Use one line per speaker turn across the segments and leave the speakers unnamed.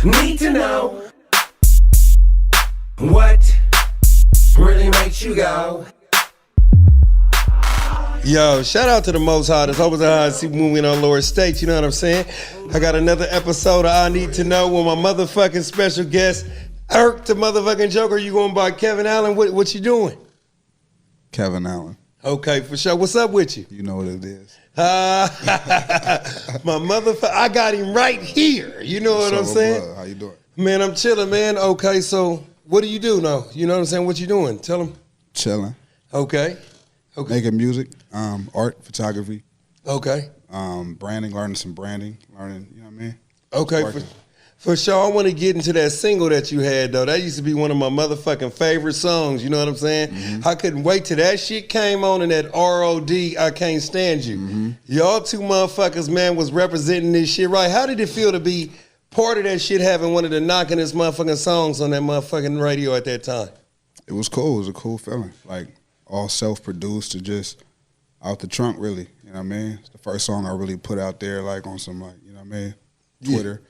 Need to know what really makes you go.
Yo, shout out to the Most High. It's always a high see moving on lower states. You know what I'm saying? I got another episode of I Need to Know with my motherfucking special guest, Irk the motherfucking Joker. You going by Kevin Allen? What you doing?
Kevin Allen.
Okay, for sure. What's up with you?
You know what it is.
My motherfucker, I got him right here. You know what I'm saying?
Blood. How you doing?
Man, I'm chilling, man. Okay, so what do you do now? You know what I'm saying? What you doing? Tell them.
Chilling.
Okay.
Making music, art, photography.
Okay.
Branding, learning some branding, you know what I mean?
Okay, for sure. I want to get into that single that you had, though. That used to be one of my motherfucking favorite songs, you know what I'm saying? Mm-hmm. I couldn't wait till that shit came on and that R.O.D., I Can't Stand You. Mm-hmm. Y'all two motherfuckers, man, was representing this shit right. How did it feel to be part of that shit, having one of the knockingest motherfucking songs on that motherfucking radio at that time?
It was cool. It was a cool feeling. Like, all self-produced to just out the trunk, really. You know what I mean? It's the first song I really put out there, like, on some, like, you know what I mean? Twitter. Yeah.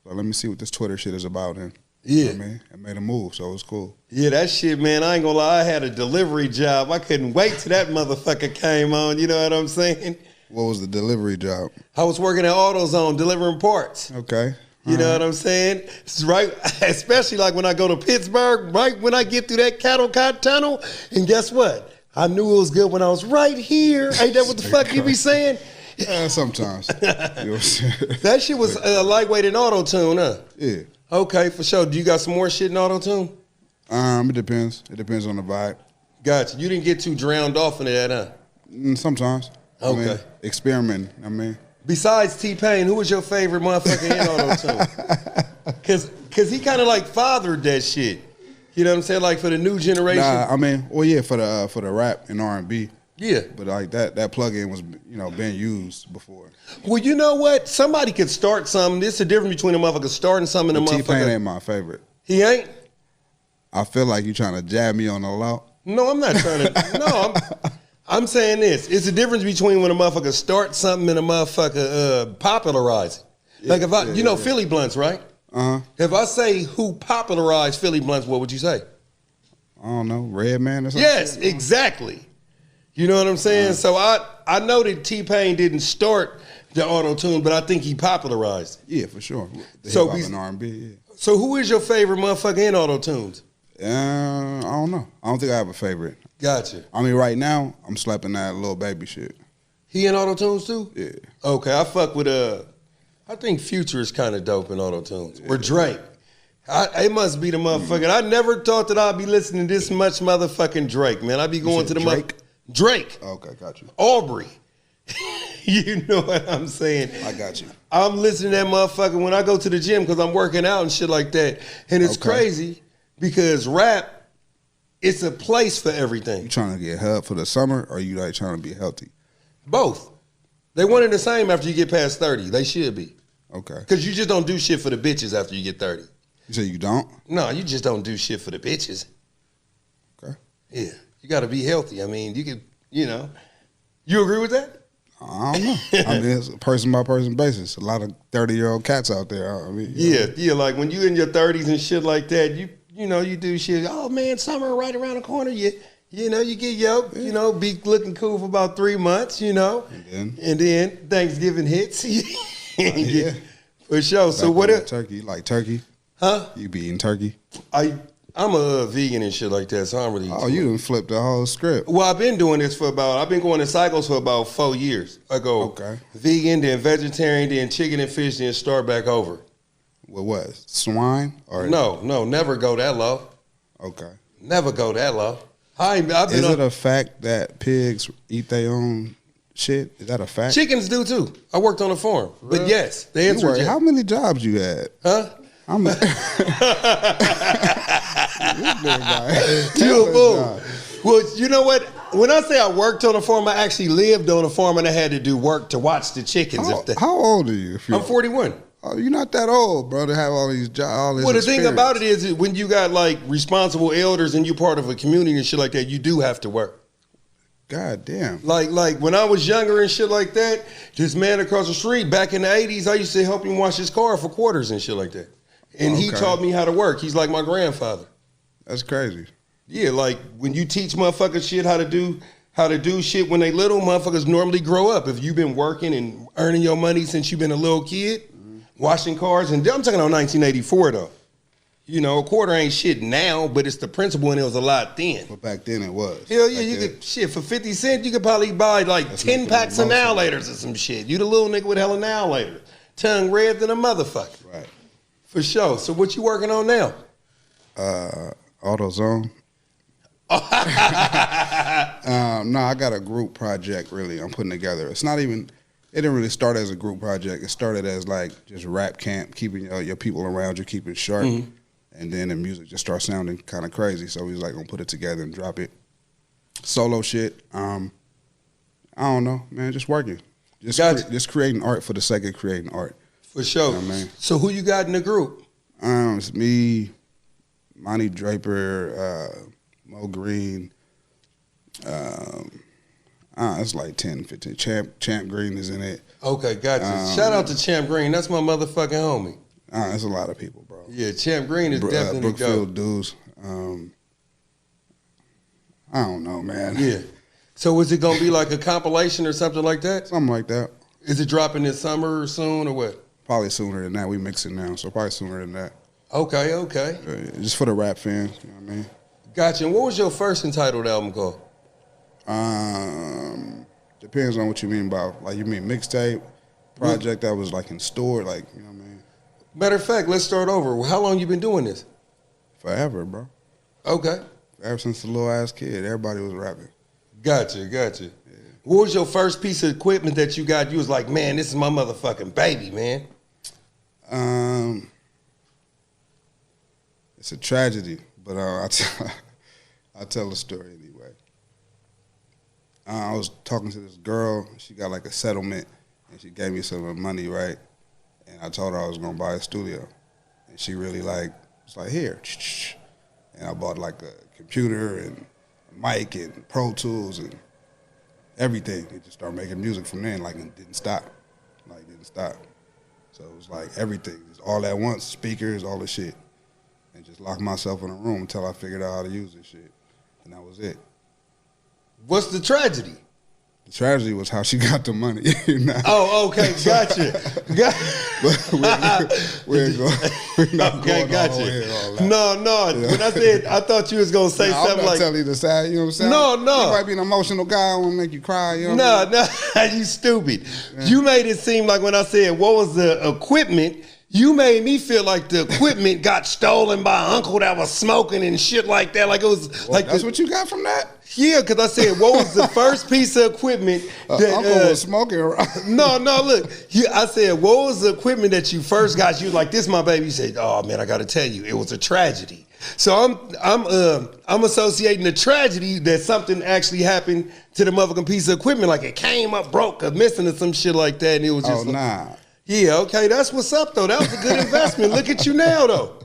So let me see what this Twitter shit is about. And, you know what I mean? It made a move, so it was cool. Yeah,
that shit, man, I ain't gonna lie. I had a delivery job. I couldn't wait till that motherfucker came on. You know what I'm saying?
What was the delivery job?
I was working at AutoZone delivering parts.
Okay.
You know what I'm saying? It's right, especially like when I go to Pittsburgh, right when I get through that cattle cut tunnel, and guess what? I knew it was good when I was right here. Ain't that what the fuck you be saying?
Sometimes. You know what I'm saying?
That shit was lightweight in auto-tune, huh?
Yeah.
Okay, for sure. Do you got some more shit in auto-tune?
It depends. It depends on the vibe.
Gotcha. You didn't get too drowned off into that, huh?
Sometimes.
Okay.
I mean, experimenting, I mean.
Besides T-Pain, who was your favorite motherfucker in auto-tune? Cause he kind of like fathered that shit. You know what I'm saying? Like for the new generation.
Nah, I mean, well, yeah, for the rap and R&B.
Yeah.
But like that plug-in was, being used before.
Well, you know what? Somebody could start something. There's a difference between a motherfucker starting something and a motherfucker.
T-Pain ain't my favorite.
He ain't?
I feel like you trying to jab me on the low.
No, I'm not trying to. No, I'm saying this. It's a difference between when a motherfucker starts something and a motherfucker popularize it. Like if I, Philly Blunts, right?
Uh-huh.
If I say who popularized Philly Blunts, what would you say?
I don't know, Redman or something?
Yes, exactly. You know what I'm saying? So I know that T-Pain didn't start the auto-tune, but I think he popularized it.
Yeah, for sure. The
so
hip-hop and R&B, yeah.
So who is your favorite motherfucker in auto-tunes?
I don't know. I don't think I have a favorite.
Gotcha.
I mean, right now, I'm slapping that Lil Baby shit.
He in auto-tunes too?
Yeah.
Okay, I fuck with I think Future is kind of dope in auto-tunes. Or Drake. It must be the motherfucker. I never thought that I'd be listening to this much motherfucking Drake, man. I'd be going to the
Drake?
Drake.
Okay, got you.
Aubrey. You know what I'm saying?
I got you.
I'm listening to that motherfucker when I go to the gym because I'm working out and shit like that. And it's crazy because rap, it's a place for everything.
You trying to get help for the summer or you like trying to be healthy?
Both. They one and the same after you get past 30. They should be.
Okay.
Because you just don't do shit for the bitches after you get 30.
You say you don't?
No, you just don't do shit for the bitches.
Okay.
Yeah. You got to be healthy. I mean, you can, You agree with that?
I don't know. I mean, it's a person-by-person basis. A lot of 30-year-old cats out there. I mean,
yeah, like when you in your 30s and shit like that, you do shit. Oh, man, summer right around the corner. You get yoked, be looking cool for about 3 months, And then Thanksgiving hits.
Yeah.
For sure. So what if
turkey? You like turkey?
Huh?
You be eating turkey?
I'm a vegan and shit like that, so I don't really eat.
Oh, you done flipped the whole script.
Well, I've been doing this I've been going in cycles for about 4 years. I go vegan, then vegetarian, then chicken and fish, then start back over.
With what? Swine? Or
No, never go that low.
Okay.
Never go that low.
Is it a fact that pigs eat their own shit? Is that a fact?
Chickens do too. I worked on a farm. Really? But yes, the answer is yes.
How many jobs you had?
Huh?
I'm a
You a fool. Well, you know what? When I say I worked on a farm, I actually lived on a farm and I had to do work to watch the chickens.
How old are you?
I'm 41.
Oh, you're not that old, bro, to have all these jobs.
Well, the thing about it is when you got like responsible elders and you're part of a community and shit like that, you do have to work.
God damn.
Like when I was younger and shit like that, this man across the street back in the 80s, I used to help him wash his car for quarters and shit like that. And he
Okay.
taught me how to work. He's like my grandfather.
That's crazy.
Yeah, like when you teach motherfuckers shit how to do shit when they little, motherfuckers normally grow up. If you've been working and earning your money since you've been a little kid, washing cars, and I'm talking about 1984 though. You know, a quarter ain't shit now, but it's the principle, and it was a lot then.
But back then it was.
Hell yeah,
Back
you
then.
could shit for 50 cents. You could probably buy like
That's
10
making
packs
the
of
most
now
of it.
laters or some shit. You the little nigga with hella now later, tongue red than a motherfucker.
Right.
For sure. So what you working on now?
AutoZone. No, I got a group project really I'm putting together. It didn't really start as a group project. It started as like just rap camp, keeping your people around you, keeping it sharp.
Mm-hmm.
And then the music just started sounding kind of crazy. So we was like gonna put it together and drop it. Solo shit. I don't know, man, just working. Just creating art for the sake of creating art.
For sure.
You know what I mean?
So who you got in the group?
It's me, Monty Draper, Mo Green. It's like 10, 15. Champ Green is in it.
Okay, gotcha. Shout out to Champ Green. That's my motherfucking homie.
It's a lot of people, bro.
Yeah, Champ Green is definitely
Brookfield
dope.
dudes. I don't know, man.
Yeah. So is it gonna be like a compilation or something like that?
Something like that.
Is it dropping this summer or soon or what?
Probably sooner than that. We mix it now, so probably sooner than that.
Okay.
Just for the rap fans, you know what I mean?
Gotcha. And what was your first entitled album called?
Depends on what you mean by, like, you mean mixtape, project that was like in store, like, you know what I mean?
Matter of fact, let's start over. How long you been doing this?
Forever, bro.
Okay.
Ever since a little ass kid, everybody was rapping.
Gotcha. Yeah. What was your first piece of equipment that you got? You was like, man, this is my motherfucking baby, man.
It's a tragedy, but I'll tell the story anyway. I was talking to this girl. She got like a settlement, and she gave me some money, right? And I told her I was gonna buy a studio, and she really was like, here. And I bought like a computer and a mic and Pro Tools and everything. It just started making music from then, like it didn't stop. So it was like everything, just all at once, speakers, all the shit. And just locked myself in a room until I figured out how to use this shit. And that was it.
What's the tragedy?
The tragedy was how she got the money. You know?
Oh, okay, gotcha.
We're not going
gotcha.
all the way and all that.
No.
Yeah.
When I said, I thought you was gonna say
I'm
something
not
like,
telling you the sad, you know what I'm saying?
No.
You might be an emotional guy, I want to make you cry, you know what I mean?
no, you stupid. You made it seem like when I said, what was the equipment, you made me feel like the equipment got stolen by an uncle that was smoking and shit like that. Like it was
Well,
like
that's what you got from that?
Yeah, because I said, what was the first piece of equipment that
Uncle was smoking around.
No, look. I said, what was the equipment that you first got? You was like, this my baby. You said, oh man, I gotta tell you, it was a tragedy. So I'm associating the tragedy that something actually happened to the motherfucking piece of equipment, like it came up broke or missing or some shit like that, and it was just
nah.
Yeah, okay, that's what's up though. That was a good investment. Look at you now though.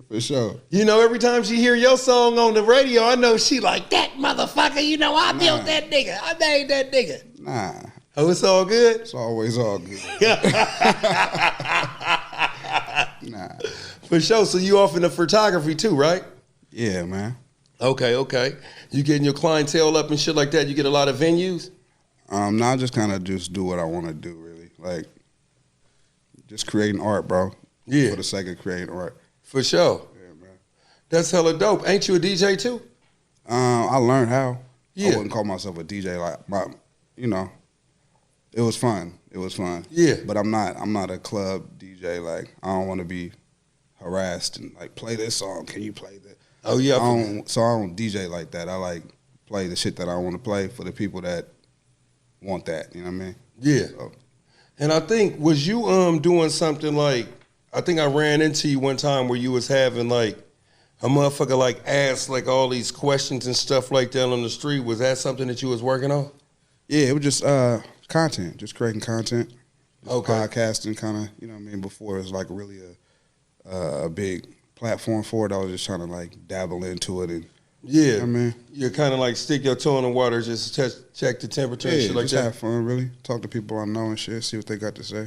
For sure.
You know, every time she hear your song on the radio, I know she like, that motherfucker, you know, I built that nigga. I made that nigga.
Nah.
Oh, it's all good?
It's always all good. Nah.
For sure. So you off in the photography too, right?
Yeah, man.
Okay. You getting your clientele up and shit like that? You get a lot of venues?
No, I just kind of just do what I want to do, really. Like, just creating art, bro.
Yeah.
For the sake of creating art.
For sure.
Yeah, man.
That's hella dope. Ain't you a DJ too?
I learned how.
Yeah.
I wouldn't call myself a DJ. It was fun.
Yeah.
But I'm not a club DJ. Like, I don't want to be harassed and like, play this song. Can you play that?
Oh yeah.
I don't DJ like that. I like play the shit that I want to play for the people that want that. You know what I mean?
Yeah.
So,
And I think, was you doing something like, I think I ran into you one time where you was having like a motherfucker like ask like all these questions and stuff like that on the street. Was that something that you was working on?
yeah, it was just content, just creating content. Just
Okay.
podcasting kind of, you know what I mean? Before it was like really a big platform for it. I was just trying to like dabble into it and,
Yeah.
you know what I mean?
You kind of like stick your toe in the water, just check the temperature and
Yeah,
shit like
just
that.
have fun, really. Talk to people I know and shit, see what they got to say.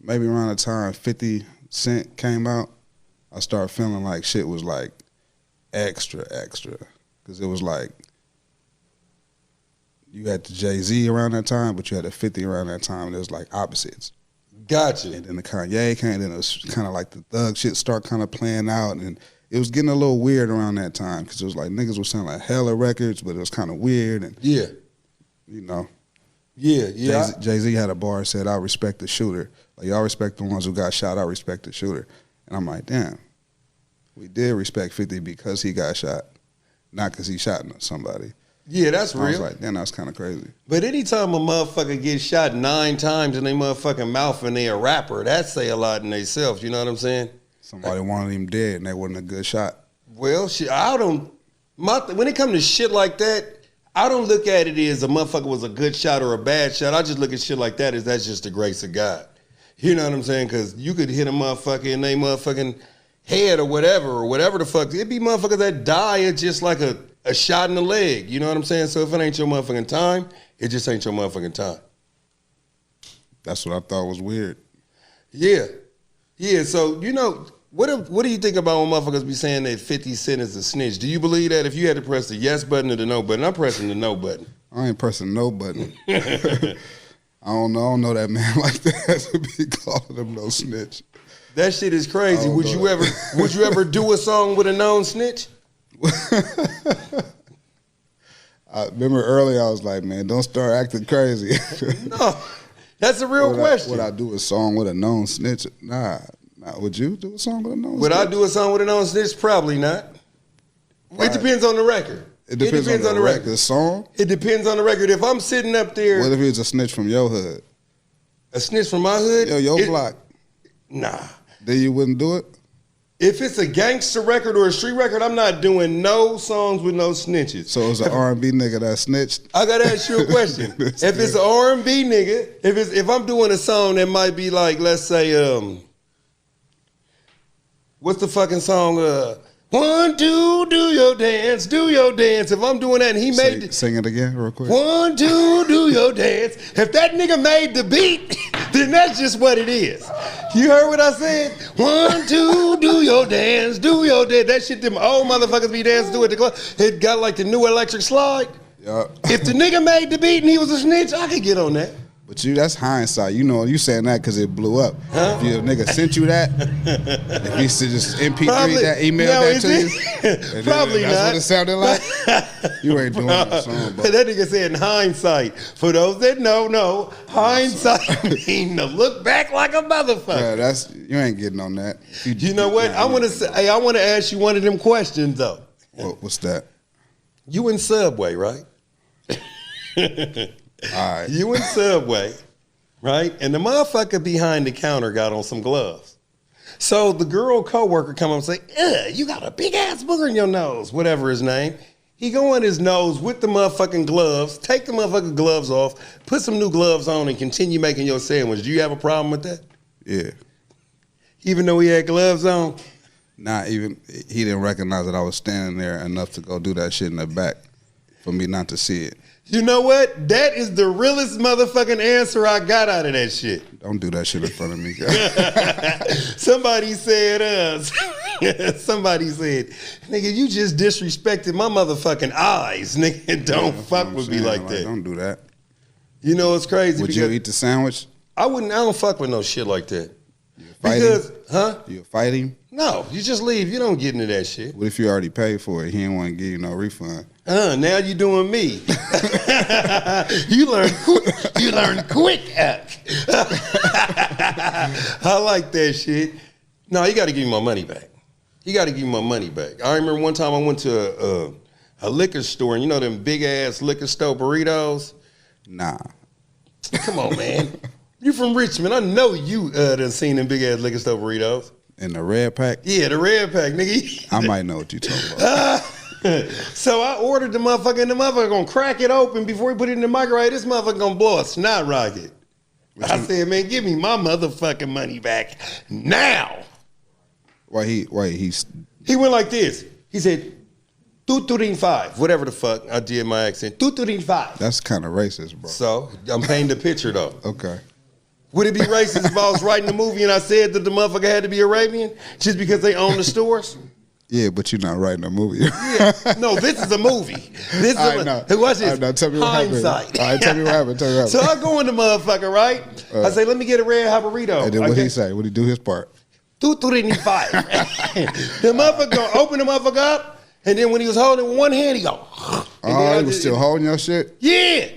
maybe around the time 50 Cent came out, I started feeling like shit was like extra. Because it was like, you had the Jay-Z around that time, but you had the 50 around that time, and it was like opposites.
Gotcha.
And then the Kanye came, and then it was kind of like the thug shit start kind of playing out, and it was getting a little weird around that time, because it was like niggas were sounding like hella records, but it was kind of weird, and
Yeah.
you know.
Yeah.
Jay-Z had a bar that said, I respect the shooter. Like, y'all respect the ones who got shot, I respect the shooter. And I'm like, damn, we did respect 50 because he got shot, not because he shot somebody.
Yeah, that's
I was
real.
like, damn, that's kind of crazy.
But anytime a motherfucker gets shot 9 times in their motherfucking mouth and they a rapper, that say a lot in themselves, you know what I'm saying?
Somebody wanted him dead, and they wasn't a good shot.
Well, shit, when it comes to shit like that, I don't look at it as a motherfucker was a good shot or a bad shot. I just look at shit like that as that's just the grace of God. You know what I'm saying? Because you could hit a motherfucker in their motherfucking head or whatever the fuck. It be motherfuckers that die at just like a shot in the leg. You know what I'm saying? So if it ain't your motherfucking time, it just ain't your motherfucking time.
That's what I thought was weird.
Yeah. Yeah, so, you know, what do you think about when motherfuckers be saying that 50 Cent is a snitch? Do you believe that if you had to press the yes button or the no button? I'm pressing the no button.
I ain't pressing no button. I don't know that man like that to be calling him no snitch.
That shit is crazy. Would you ever do a song with a known snitch?
I remember earlier I was like, man, don't start acting crazy.
No, that's a real question.
Would I do a song with a known snitch? Nah. Would you do a song with a known snitch?
Would I do a song with a known snitch? Probably not. It depends on the record.
It depends on the record. The song?
It depends on the record. If I'm sitting up there.
What if it's a snitch from your hood?
A snitch from my hood?
Your block.
Nah.
Then you wouldn't do it?
If it's a gangster record or a street record, I'm not doing no songs with no snitches.
So it's an R&B nigga that snitched?
I gotta ask you a question. If it's an R&B nigga, if I'm doing a song that might be like, let's say, what's the fucking song? 1, 2, do your dance, do your dance. If I'm doing that and he made
sing it again real quick.
1, 2, do your dance. If that nigga made the beat, then that's just what it is. You heard what I said? 1, 2, do your dance, do your dance. That shit them old motherfuckers be dancing to at the club. It got like the new electric slide.
Yeah.
If the nigga made the beat and he was a snitch, I could get on that.
But that's hindsight. You know, you saying that because it blew up.
Huh?
If your nigga sent you that, if he said just MP3 that, email that to you,
probably
that's
not.
what it sounded like. You ain't doing that song, bro.
That nigga said in hindsight. For those that know, hindsight mean to look back like a motherfucker.
Yeah, you ain't getting on that.
You know what? I want to ask you one of them questions though.
What's that?
You in Subway, right?
All right.
You in Subway, right? And the motherfucker behind the counter got on some gloves. So the girl coworker come up and say, ugh, you got a big ass booger in your nose, whatever his name. He go in his nose with the motherfucking gloves, take the motherfucking gloves off, put some new gloves on and continue making your sandwich. Do you have a problem with that?
Yeah.
Even though he had gloves on?
Not even, he didn't recognize that I was standing there enough to go do that shit in the back for me not to see it.
You know what? That is the realest motherfucking answer I got out of that shit.
Don't do that shit in front of me.
Somebody said, nigga, you just disrespected my motherfucking eyes, nigga. Don't fuck with me like that.
Don't do that.
You know it's crazy.
Would you eat the sandwich?
I don't fuck with no shit like that.
You fight him?
No, you just leave. You don't get into that shit.
What if you already paid for it? He didn't want to give you no refund.
Now you doing me. You learn quick. I like that shit. No, you got to give me my money back. You got to give me my money back. I remember one time I went to a liquor store, and you know them big ass liquor store burritos?
Nah.
Come on, man. You from Richmond. I know you done seen them big ass liquor store burritos.
In the red pack?
Yeah, the red pack, nigga.
I might know what you talking about.
So I ordered the motherfucker, and the motherfucker gonna crack it open before he put it in the microwave. This motherfucker gonna blow a snot rocket. I said, man, give me my motherfucking money back now.
He
went like this. He said, 235, whatever the fuck. I did my accent. 235.
That's kind of racist, bro.
So I'm painting the picture though.
Okay.
Would it be racist if I was writing the movie and I said that the motherfucker had to be Arabian just because they own the stores?
Yeah, but you're not writing a movie.
Yeah. No, this is a movie. This is watch this.
Now tell me what
Hindsight.
happened. All right, tell me what happened. Tell me what
So
happened.
I go in the motherfucker, right? I say, let me get a red hot burrito.
And then what he say? What he do his part?
235. The motherfucker gonna open the motherfucker up, and then when he was holding it with one hand, he go.
Oh, he was still holding your shit?
Yeah.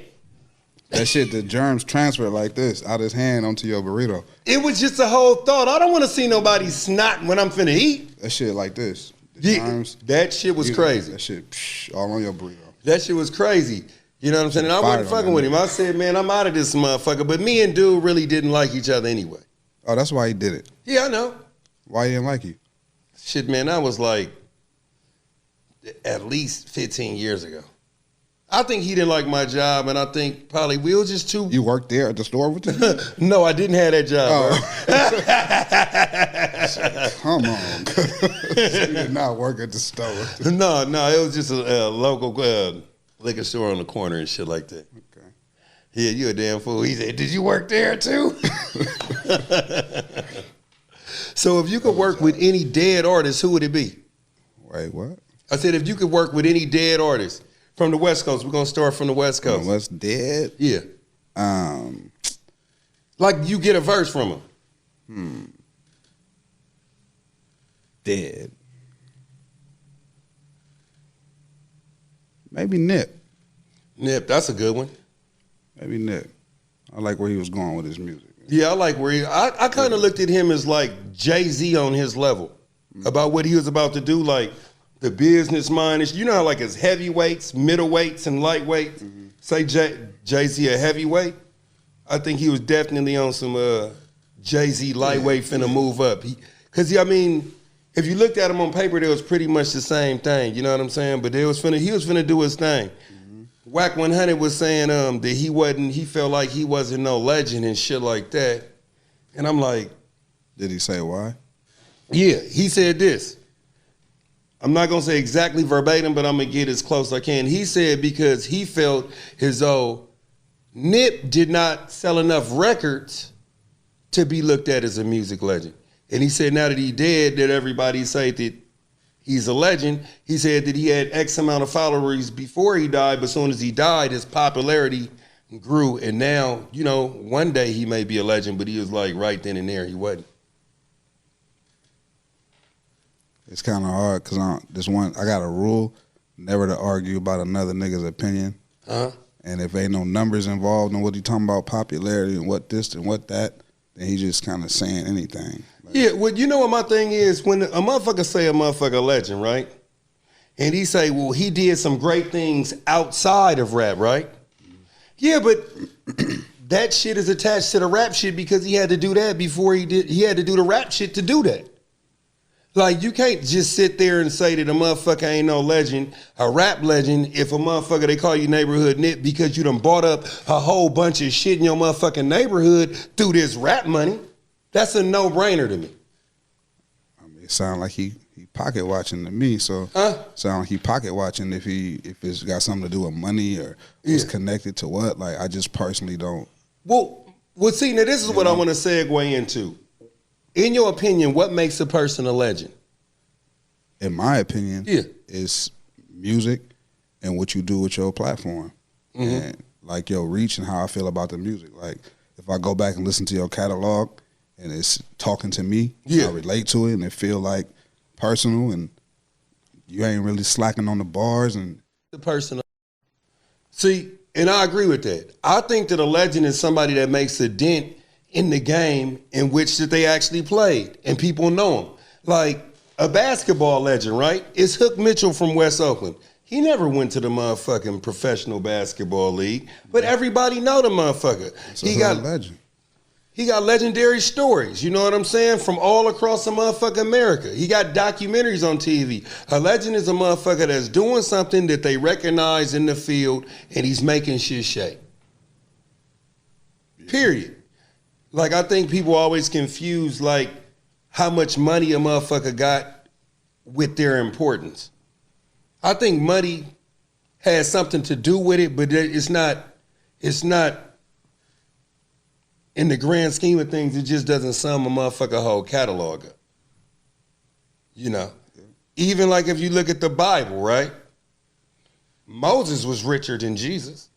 That shit, the germs transfer like this, out his hand onto your burrito.
It was just a whole thought. I don't want to see nobody snot when I'm finna eat.
That shit like this. The germs.
That shit was crazy.
That shit all on your burrito.
That shit was crazy. You know what I'm saying? And I wasn't fucking with him. I said, man, I'm out of this motherfucker. But me and dude really didn't like each other anyway.
Oh, that's why he did it.
Yeah, I know.
Why he didn't like you?
Shit, man, that was like at least 15 years ago. I think he didn't like my job, and I think probably we were just too.
You worked there at the store with him?
No, I didn't have that job.
Come on. You did not work at the store.
No, it was just a local liquor store on the corner and shit like that.
Okay.
Yeah, you a damn fool. He said, did you work there too? So if you could work with any dead artist, who would it be?
Wait, what?
I said, if you could work with any dead artist from the West Coast, we're going to start from the West Coast.
What's dead?
Yeah. Like you get a verse from him.
Dead. Maybe Nip.
Nip, that's a good one.
Maybe Nip. I like where he was going with his music.
Yeah, I like where I kind of looked at him as like Jay-Z on his level about what he was about to do, like the business mind. You know how like it's heavyweights, middleweights, and lightweights. Say Jay-Z a heavyweight. I think he was definitely on some Jay-Z lightweight finna move up. Because I mean, if you looked at him on paper, they was pretty much the same thing. You know what I'm saying? But he was finna do his thing. Whack 100 was saying that he felt like he wasn't no legend and shit like that. And I'm like,
did he say why?
Yeah, he said this. I'm not gonna say exactly verbatim, but I'm gonna get as close as I can. He said because he felt as though Nip did not sell enough records to be looked at as a music legend. And he said now that he dead, that everybody say that he's a legend. He said that he had X amount of followers before he died, but as soon as he died, his popularity grew. And now, you know, one day he may be a legend, but he was like right then and there, he wasn't.
It's kind of hard because I got a rule never to argue about another nigga's opinion. And if ain't no numbers involved in what he talking about, popularity and what this and what that, then he just kind of saying anything. Like,
yeah, well, you know what my thing is? When a motherfucker say a motherfucker legend, right? And he say, well, he did some great things outside of rap, right? Yeah, but that shit is attached to the rap shit because he had to do that before he had to do the rap shit to do that. Like, you can't just sit there and say that a motherfucker ain't no legend, a rap legend, if a motherfucker, they call you neighborhood nip because you done bought up a whole bunch of shit in your motherfucking neighborhood through this rap money. That's a no-brainer to me.
I mean, it sound like he pocket watching to me, so sound like he pocket watching if it's got something to do with money or it's connected to what. Like, I just personally don't.
Well, see, now this is what I want to segue into. In your opinion, what makes a person a legend?
In my opinion, is music and what you do with your platform. And like your reach and how I feel about the music. Like if I go back and listen to your catalog and it's talking to me, I relate to it and it feel like personal and you ain't really slacking on the bars and
the person. See, and I agree with that. I think that a legend is somebody that makes a dent in the game in which that they actually played and people know him. Like a basketball legend, right? It's Hook Mitchell from West Oakland. He never went to the motherfucking professional basketball league, but everybody know the motherfucker.
He got a legend.
He got legendary stories, you know what I'm saying, from all across the motherfucking America. He got documentaries on TV. A legend is a motherfucker that's doing something that they recognize in the field and he's making shit shake. Period. Like, I think people always confuse, like, how much money a motherfucker got with their importance. I think money has something to do with it, but it's not in the grand scheme of things, it just doesn't sum a motherfucker whole catalog up. You know, even like if you look at the Bible, right? Moses was richer than Jesus.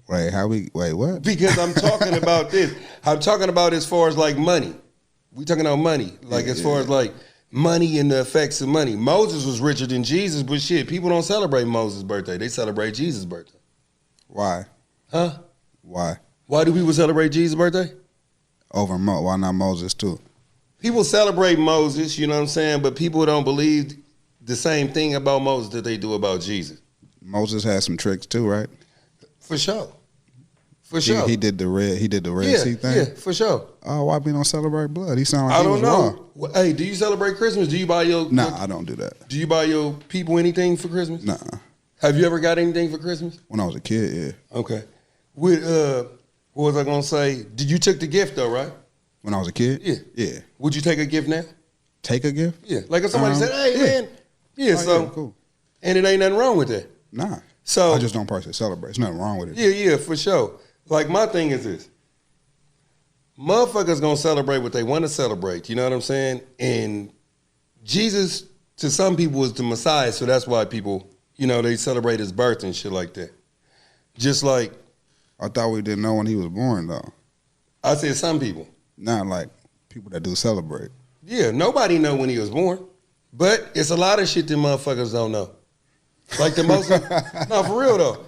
Wait, what?
Because I'm talking about this. I'm talking about as far as like money. We talking about money. Like as far as like money and the effects of money. Moses was richer than Jesus, but shit, people don't celebrate Moses' birthday. They celebrate Jesus' birthday.
Why?
Huh?
Why?
Why do people celebrate Jesus' birthday?
Why not Moses too?
People celebrate Moses, you know what I'm saying? But people don't believe the same thing about Moses that they do about Jesus.
Moses had some tricks too, right?
For sure. For sure.
He did the red Sea thing.
Yeah, for sure.
Oh, why we don't celebrate blood? He sound like
I
he
don't
was raw.
know. Well, hey, do you celebrate Christmas? Do you buy your
Nah, I don't do that.
Do you buy your people anything for Christmas?
Nah.
Have you ever got anything for Christmas?
When I was a kid, yeah.
Okay. With what was I gonna say? Did you took the gift though, right?
When I was a kid?
Yeah.
Yeah.
Would you take a gift now?
Take a gift?
Yeah. Like if somebody said, "Hey,
yeah.
man," yeah.
Oh,
So
yeah, cool.
And it ain't nothing wrong with that.
Nah.
So
I just don't personally celebrate. There's nothing wrong with it.
Yeah, for sure. Like my thing is this. Motherfuckers gonna celebrate what they want to celebrate. You know what I'm saying? And Jesus, to some people, is the Messiah, so that's why people, you know, they celebrate his birth and shit like that. Just like
I thought we didn't know when he was born though.
I said, some people.
Not like people that do celebrate.
Yeah, nobody know when he was born, but it's a lot of shit that motherfuckers don't know. Like the most, no, for real though.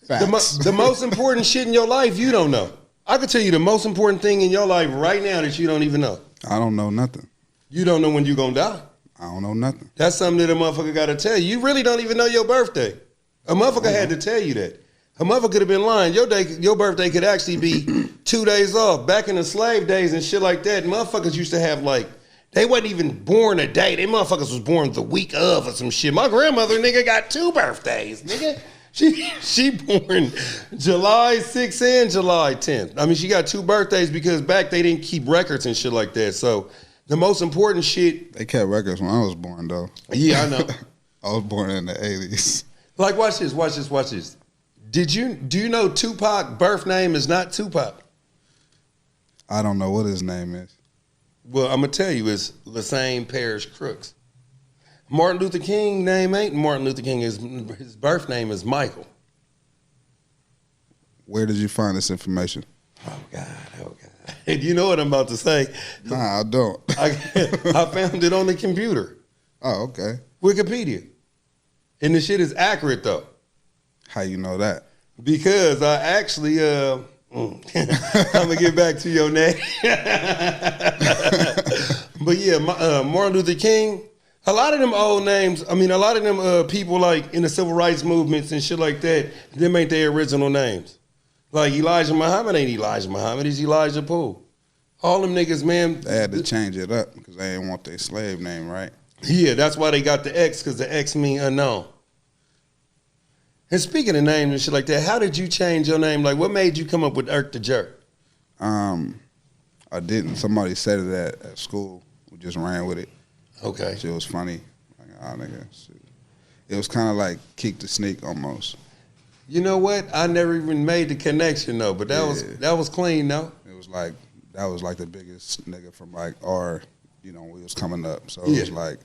The most important shit in your life you don't know. I could tell you the most important thing in your life right now that you don't even know.
I don't know nothing.
You don't know when you gonna die.
I don't know nothing.
That's something that a motherfucker gotta tell you. You really don't even know your birthday. A motherfucker had to tell you that. A motherfucker could have been lying. Your birthday could actually be 2 days off. Back in the slave days and shit like that, motherfuckers used to have like, they wasn't even born a day. They motherfuckers was born the week of or some shit. My grandmother, nigga, got 2 birthdays, nigga. She born July 6th and July 10th. I mean, she got 2 birthdays because back they didn't keep records and shit like that. So the most important shit.
They kept records when I was born though.
Yeah, I know.
I was born in the 80s.
Like, watch this. Do you know Tupac birth name is not Tupac?
I don't know what his name is.
Well, I'm gonna tell you, it's Lassane Parish Crooks. Martin Luther King name ain't Martin Luther King. His birth name is Michael.
Where did you find this information?
Oh God. You know what I'm about to say?
Nah, I don't.
I found it on the computer.
Oh, okay.
Wikipedia. And the shit is accurate though.
How you know that?
Because I actually I'm gonna get back to your name. But yeah, Martin Luther King. A lot of them old names. I mean, a lot of them people like in the civil rights movements and shit like that. Them ain't their original names. Like Elijah Muhammad ain't Elijah Muhammad. He's Elijah Poole. All them niggas, man.
They had to change it up because they didn't want their slave name, right?
Yeah, that's why they got the X, because the X mean unknown. And speaking of names and shit like that, how did you change your name? Like, what made you come up with Irk the Jerk?
I didn't. Somebody said it at school. We just ran with it.
Okay.
Shit was funny. Like, nigga. Shit. It was kind of like Kick the Sneak almost.
You know what? I never even made the connection though, but that was clean though.
It was like that was like the biggest nigga from like our, when we was coming up. So it was like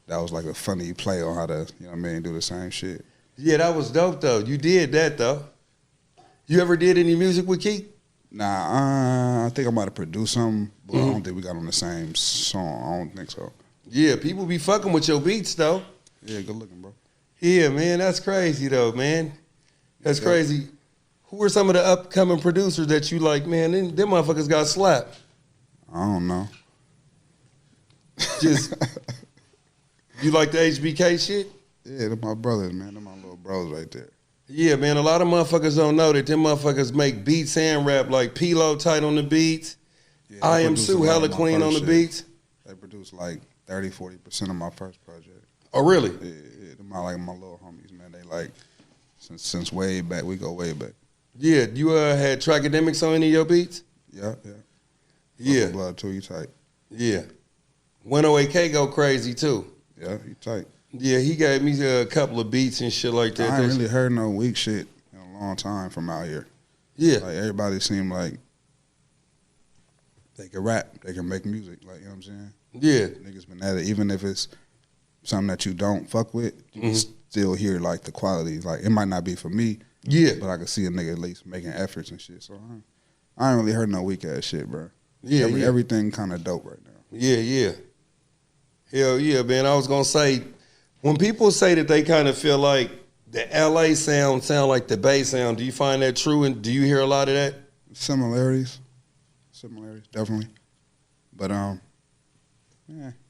that was like a funny play on how to, do the same shit.
Yeah, that was dope though. You did that though. You ever did any music with Keith?
Nah, I think I might have produced something, but I don't think we got on the same song. I don't think so.
Yeah, people be fucking with your beats though.
Yeah, good looking, bro.
Yeah, man, that's crazy though, man. That's crazy. Who are some of the upcoming producers that you like, man? Them motherfuckers got slapped.
I don't know.
Just, you like the HBK shit?
Yeah, they're my brothers, man. They're my little bros right there.
Yeah, man, a lot of motherfuckers don't know that them motherfuckers make beats and rap, like P-Lo tight on the beats.
Yeah,
I Am Sue, Hella Queen on the beats.
They produced like 30-40% of my first project.
Oh, really?
Yeah, they're my little homies, man. They like, since way back, we go way back.
Yeah, you had Tracademics on any of your beats?
Yeah.
Yeah.
Blood too, you tight.
Yeah. 108K go crazy too.
Yeah, he tight.
Yeah, he gave me a couple of beats and shit like that.
I ain't really heard no weak shit in a long time from out here.
Yeah.
Like everybody seemed like they can rap, they can make music. Like, you know what I'm saying?
Yeah.
Niggas been at it. Even if it's something that you don't fuck with, you can still hear like the quality. Like, it might not be for me, but I can see a nigga at least making efforts and shit. So I ain't really heard no weak ass shit, bro.
Yeah,
everything kind of dope right now.
Yeah. Hell yeah, man. I was gonna say, when people say that they kind of feel like the LA sound like the Bay sound, do you find that true? And do you hear a lot of that?
Similarities, definitely. But yeah,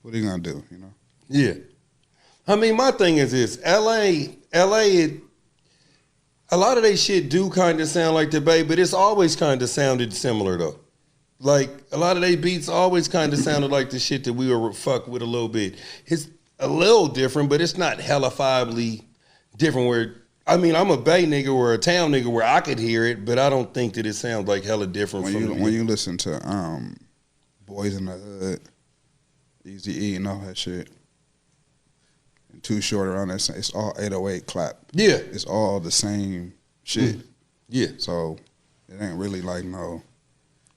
what are you gonna do? You know?
Yeah. I mean, my thing is this: LA, a lot of they shit do kind of sound like the Bay, but it's always kind of sounded similar though. Like, a lot of they beats always kind of sounded like the shit that we were fuck with a little bit. It's a little different, but it's not hellifiably different where, I mean, I'm a Bay nigga or a town nigga where I could hear it, but I don't think that it sounds like hella different
when you listen to Boys in the Hood, Eazy-E and all that shit, and Too Short around that, it's all 808 clap.
Yeah.
It's all the same shit.
Yeah.
So it ain't really like, no,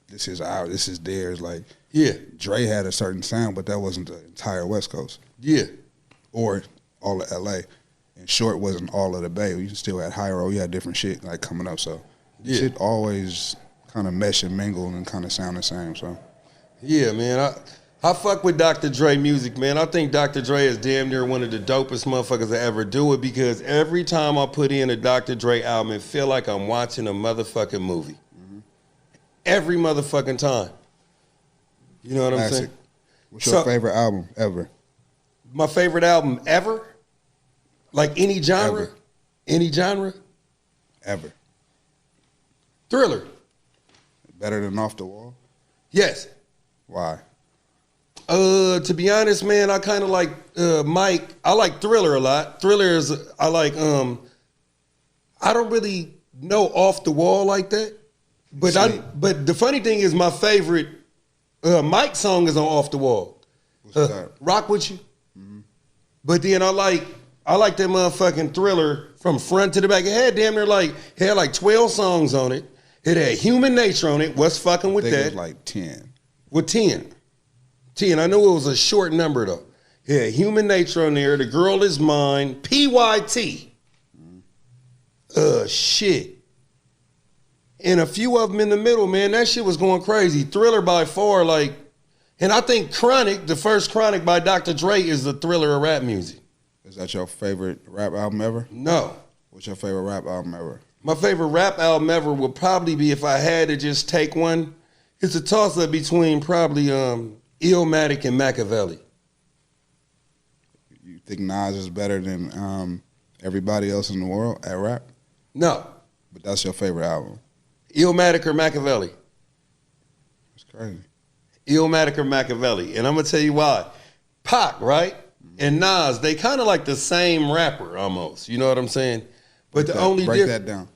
this is ours, this is theirs. Like,
yeah,
Dre had a certain sound, but that wasn't the entire West Coast.
Yeah.
Or all of LA. And Short wasn't all of the Bay. You still had Hyro, you had different shit like coming up. So shit always kind of mesh and mingle and kind of sound the same. So
yeah, man. I fuck with Dr. Dre music, man. I think Dr. Dre is damn near one of the dopest motherfuckers to ever do it, because every time I put in a Dr. Dre album, it feel like I'm watching a motherfucking movie. Every motherfucking time. You know what I'm saying?
What's your favorite album ever?
My favorite album ever? Like any genre?
Ever.
Any genre?
Ever.
Thriller.
Better than Off the Wall?
Yes.
Why?
To be honest, man, I kind of like Mike. I like Thriller a lot. Thriller is, I like, I don't really know Off the Wall like that. But the funny thing is, my favorite Mike song is on Off the Wall.
What's that?
Rock With You. But then I like that motherfucking Thriller from front to the back. It had like 12 songs on it. It had Human Nature on it. What's fucking with
I think
that?
it was like 10.
With 10. 10. I knew it was a short number though. Yeah, Human Nature on there. The Girl Is Mine. PYT. Shit. And a few of them in the middle, man. That shit was going crazy. Thriller by far, like, and I think Chronic, the first Chronic by Dr. Dre, is the Thriller of rap music.
Is that your favorite rap album ever?
No.
What's your favorite rap album ever?
My favorite rap album ever would probably be, if I had to just take one, it's a toss-up between probably Illmatic and Machiavelli.
You think Nas is better than everybody else in the world at rap?
No.
But that's your favorite album?
Illmatic or Machiavelli?
That's crazy.
Illmatic or Machiavelli. And I'm going to tell you why. Pac, right? And Nas, they kind of like the same rapper almost. You know what I'm saying? But
break that down.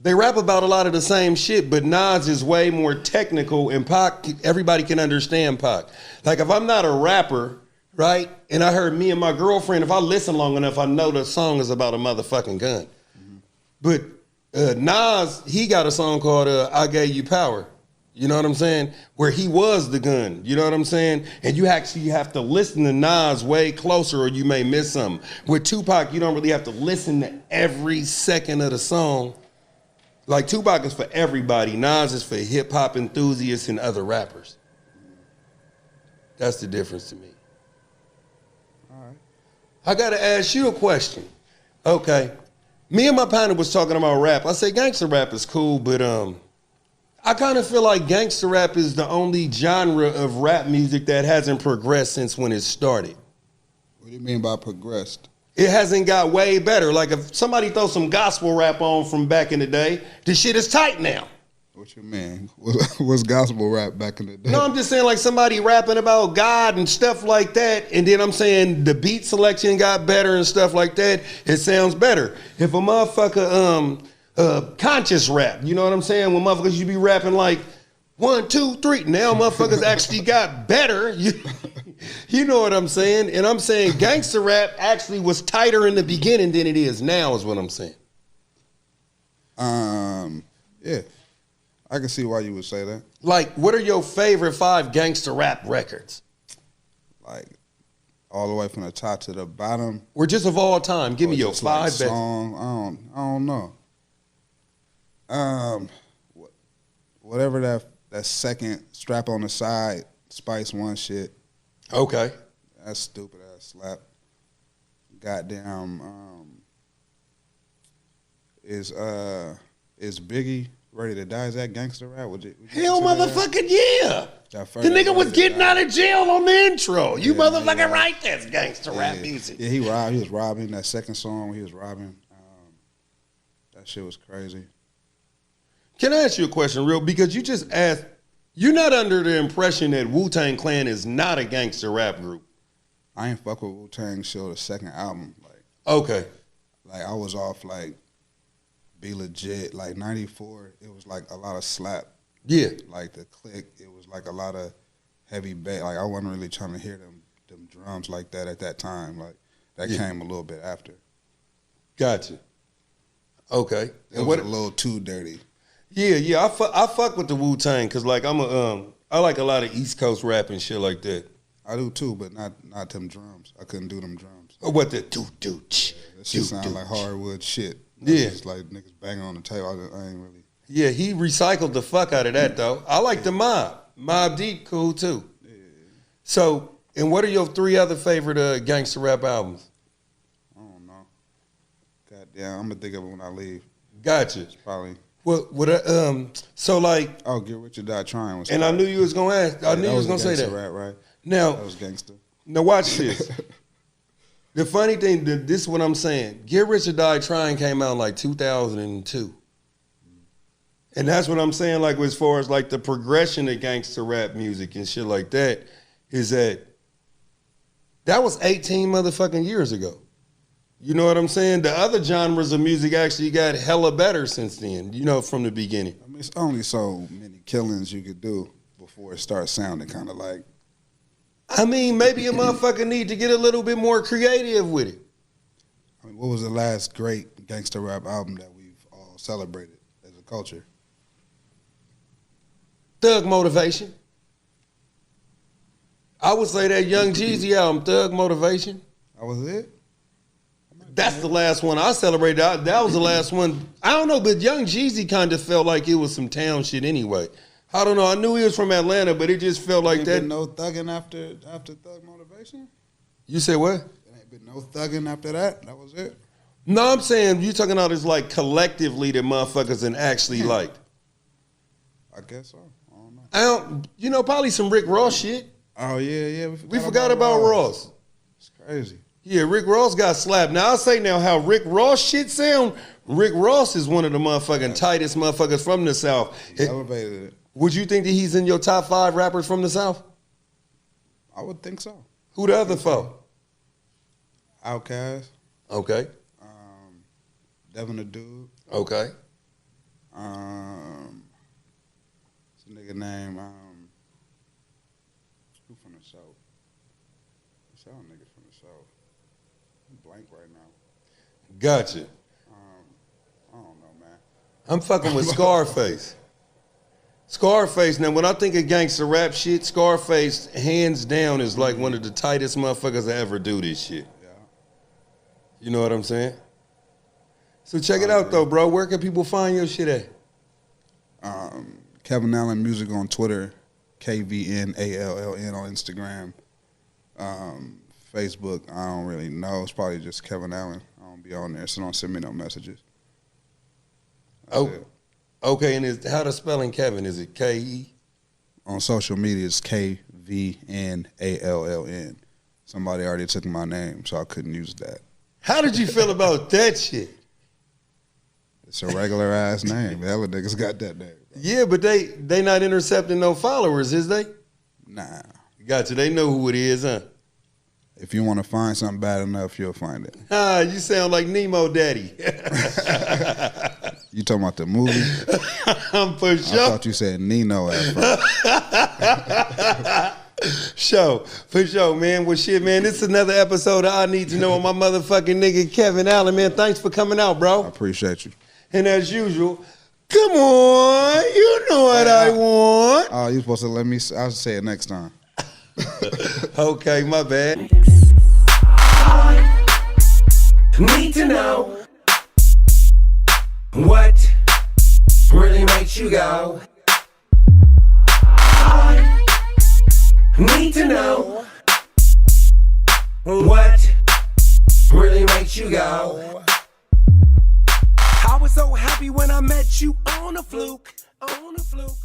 They rap about a lot of the same shit, but Nas is way more technical, and Pac, everybody can understand Pac. Like, if I'm not a rapper, right, and I heard Me and My Girlfriend, if I listen long enough, I know the song is about a motherfucking gun. But Nas, he got a song called I Gave You Power. You know what I'm saying? Where he was the gun. You know what I'm saying? And you actually have to listen to Nas way closer or you may miss something. With Tupac, you don't really have to listen to every second of the song. Like, Tupac is for everybody. Nas is for hip-hop enthusiasts and other rappers. That's the difference to me.
All right.
I got to ask you a question. Okay. Me and my partner was talking about rap. I said gangster rap is cool, but I kind of feel like gangster rap is the only genre of rap music that hasn't progressed since when it started.
What do you mean by progressed?
It hasn't got way better. Like, if somebody throws some gospel rap on from back in the day, the shit is tight now.
What you mean? What's gospel rap back in the day?
No, I'm just saying, like, somebody rapping about God and stuff like that, and then I'm saying the beat selection got better and stuff like that, it sounds better. If a motherfucker conscious rap, you know what I'm saying? When motherfuckers you be rapping like 1, 2, 3, now motherfuckers actually got better. You know what I'm saying? And I'm saying gangster rap actually was tighter in the beginning than it is now, is what I'm saying.
Yeah. I can see why you would say that.
Like, what are your favorite 5 gangster rap records?
Like, all the way from the top to the bottom.
Or just of all time? Give me your
just
5
like
best.
song. I don't know. Whatever that second strap on the side, Spice One shit.
Okay.
That's stupid ass slap. Goddamn. Is Biggie Ready to Die? Is that gangster rap? Would you
Hell,
consider that?
motherfucking yeah. The nigga was getting out of jail on the intro. You motherfucking right, that's gangster rap music.
Yeah, he was robbing. That second song when he was robbing. That shit was crazy.
Can I ask you a question, real? Because you just asked, you're not under the impression that Wu-Tang Clan is not a gangster rap group.
I ain't fuck with Wu-Tang till the second album.
Okay.
Like I was off like Be Legit. Like 94, it was like a lot of slap.
Yeah.
Like the click, it was like a lot of heavy bass. Like I wasn't really trying to hear them drums like that at that time. Like that came a little bit after.
Gotcha. Okay.
It was a little too dirty.
Yeah. I fuck with the Wu-Tang because like I like a lot of East Coast rap and shit like that.
I do too, but not them drums. I couldn't do them drums.
Or what the do.
That shit sound like hardwood shit.
Yeah.
It's like niggas banging on the table. I ain't really.
Yeah, he recycled the fuck out of that though. I like the Mob. Mob Deep, cool too. Yeah. So, and what are your 3 other favorite gangster rap albums?
I don't know. Goddamn, I'm gonna think of it when I leave.
Gotcha.
It's probably.
So like.
Oh, Get Rich or Die Trying was.
And I knew you was gonna ask. I knew you was gonna say that.
Rap, right?
Now,
that was gangster.
Now watch this. The funny thing, this is what I'm saying. Get Rich or Die Trying came out in like 2002. And that's what I'm saying, like as far as like the progression of gangster rap music and shit like that, is that was 18 motherfucking years ago. You know what I'm saying? The other genres of music actually got hella better since then, you know, from the beginning.
I mean, it's only so many killings you could do before it starts sounding kind of like.
I mean, maybe a motherfucker need to get a little bit more creative with it.
I mean, what was the last great gangster rap album that we've all celebrated as a culture?
Thug Motivation. I would say that Young Jeezy album, Thug Motivation.
That was it?
That's the last one I celebrated. That was the last one. I don't know, but Young Jeezy kind of felt like it was some town shit anyway. I don't know. I knew he was from Atlanta, but it just felt like that.
Been no thugging after Thug Motivation?
You say what?
There ain't been no thugging after that? That was it?
No, I'm saying you talking about is like collectively that motherfuckers and actually liked.
I guess so. I don't know.
You know, probably some Rick Ross shit.
Oh, yeah.
We forgot about Ross.
It's crazy.
Yeah, Rick Ross got slapped. Now, I'll say now how Rick Ross shit sound. Rick Ross is one of the motherfucking tightest motherfuckers from the South.
He elevated it.
Would you think that he's in your top 5 rappers from the South?
I would think so.
Who the other 4?
Outkast.
Okay.
Devin the Dude.
Okay.
It's a nigga named who from the South? What's all niggas from the South? I'm blank right now.
Gotcha.
I don't know, man.
I'm fucking with Scarface. Scarface, now when I think of gangster rap shit, Scarface, hands down, is like one of the tightest motherfuckers that ever do this shit.
Yeah.
You know what I'm saying? So check it out, though, bro. Where can people find your shit at?
Kevin Allen Music on Twitter, KVNALLN on Instagram. Facebook, I don't really know. It's probably just Kevin Allen. I don't be on there, so don't send me no messages. That's it.
Okay, and how the spelling Kevin? Is it K-E?
On social media, it's KVNALLN. Somebody already took my name, so I couldn't use that.
How did you feel about that shit?
It's a regular ass name. Hella niggas got that name. Bro.
Yeah, but they not intercepting no followers, is they?
Nah.
Gotcha. They know who it is, huh?
If you want to find something bad enough, you'll find it.
Ah, you sound like Nemo Daddy.
You talking about the movie?
For sure.
I thought you said Nino at first.
For sure, man. Well, shit, man, this is another episode of I Need to Know with my motherfucking nigga Kevin Allen, man. Thanks for coming out, bro.
I appreciate you.
And as usual, Come on, you know what I want.
Oh, you supposed to let me. I'll say it next time.
Okay, my bad.
Need to know what really makes you go. I need to know what really makes you go. I was so happy when I met you on a fluke, on a fluke.